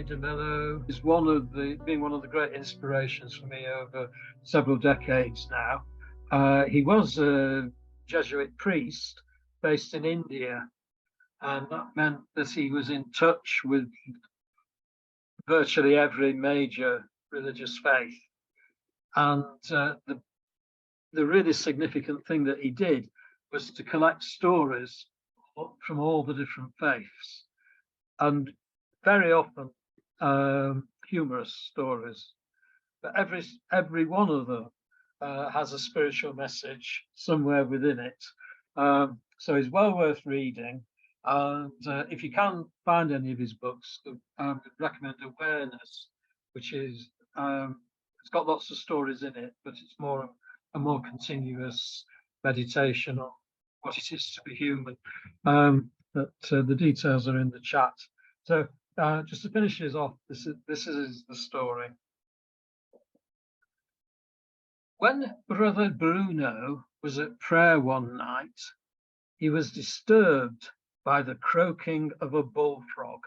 de Mello is being one of the great inspirations for me over several decades now. He was a Jesuit priest based in India, and that meant that he was in touch with virtually every major religious faith. And the really significant thing that he did was to collect stories from all the different faiths, and very often humorous stories. But every one of them has a spiritual message somewhere within it. So it's well worth reading. And if you can find any of his books, I would recommend Awareness, which is it's got lots of stories in it, but it's a more continuous meditation on what it is to be human. But the details are in the chat. So just to finish this off, this is the story. When Brother Bruno was at prayer one night, he was disturbed by the croaking of a bullfrog.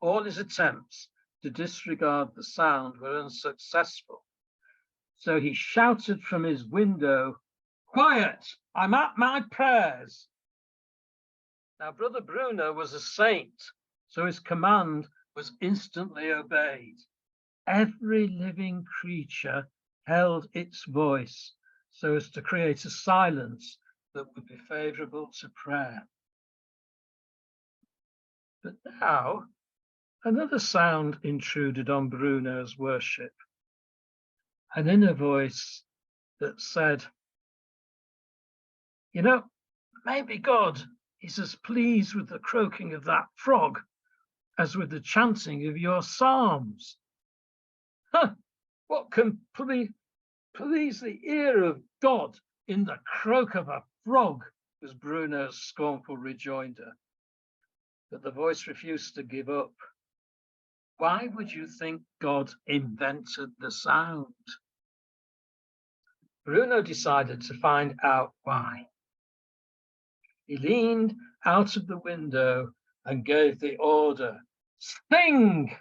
All his attempts to disregard the sound were unsuccessful, so he shouted from his window, "Quiet, I'm at my prayers." Now, Brother Bruno was a saint, so his command was instantly obeyed. Every living creature held its voice so as to create a silence that would be favorable to prayer. But now, another sound intruded on Bruno's worship, an inner voice that said, "You know, maybe God is as pleased with the croaking of that frog as with the chanting of your psalms. Huh, what can please the ear of God in the croak of a frog?" was Bruno's scornful rejoinder. But the voice refused to give up. Why would you think God invented the sound? Bruno decided to find out why. He leaned out of the window and gave the order, "Sing!"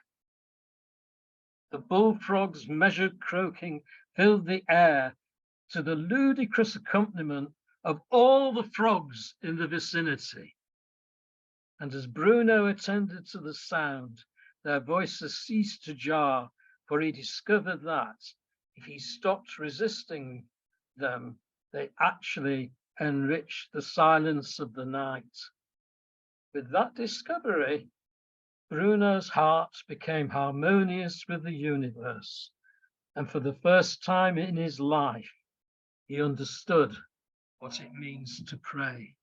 The bullfrog's measured croaking filled the air to the ludicrous accompaniment of all the frogs in the vicinity. And as Bruno attended to the sound, their voices ceased to jar, for he discovered that if he stopped resisting them, they actually enriched the silence of the night. With that discovery, Bruno's heart became harmonious with the universe, and for the first time in his life, he understood what it means to pray.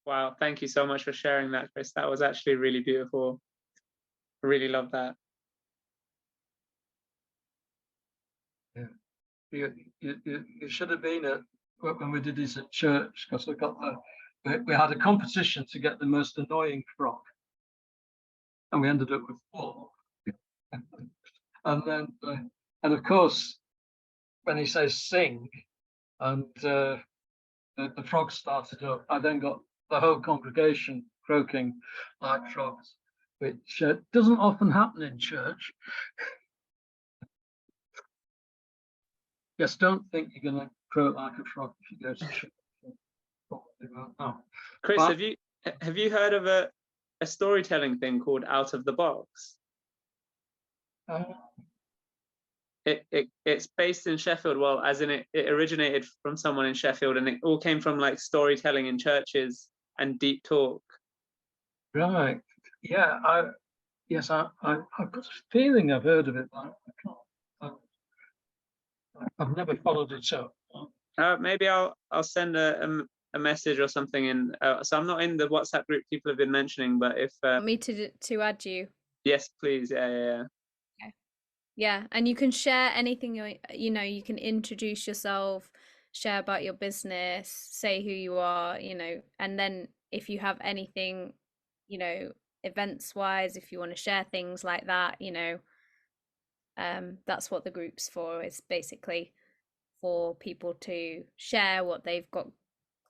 Wow, thank you so much for sharing that, Chris. That was actually really beautiful. I really love that. Yeah. You should have been at when we did this at church, because we had a competition to get the most annoying frog, and we ended up with 4. And then, and of course, when he says sing, and the frog started up, I then got the whole congregation croaking like frogs, which doesn't often happen in church. Yes, don't think you're going to croak like a frog if you go to church. Oh. Chris, But, have you heard of a storytelling thing called Out of the Box? It's based in Sheffield. Well, as in it originated from someone in Sheffield, and it all came from like storytelling in churches and deep talk. Right. Yeah. I've got a feeling I've heard of it, but I've never followed it up. Maybe I'll send a message or something in. So I'm not in the WhatsApp group people have been mentioning, but if Want me to add you? Yes, please. Yeah. Okay. Yeah, and you can share anything you can introduce yourself, share about your business, say who you are, and then if you have anything, events wise, if you want to share things like that, that's what the group's for, is basically for people to share what they've got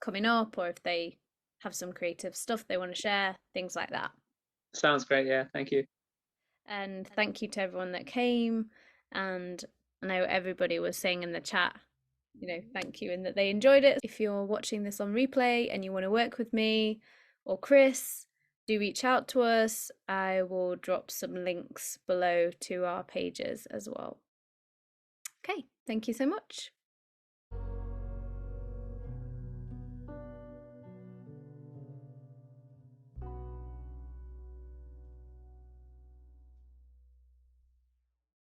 coming up, or if they have some creative stuff they want to share, things like that. Sounds great. Yeah, thank you. And thank you to everyone that came. And I know everybody was saying in the chat, thank you, and that they enjoyed it. If you're watching this on replay and you want to work with me or Chris, do reach out to us. I will drop some links below to our pages as well. Okay, thank you so much.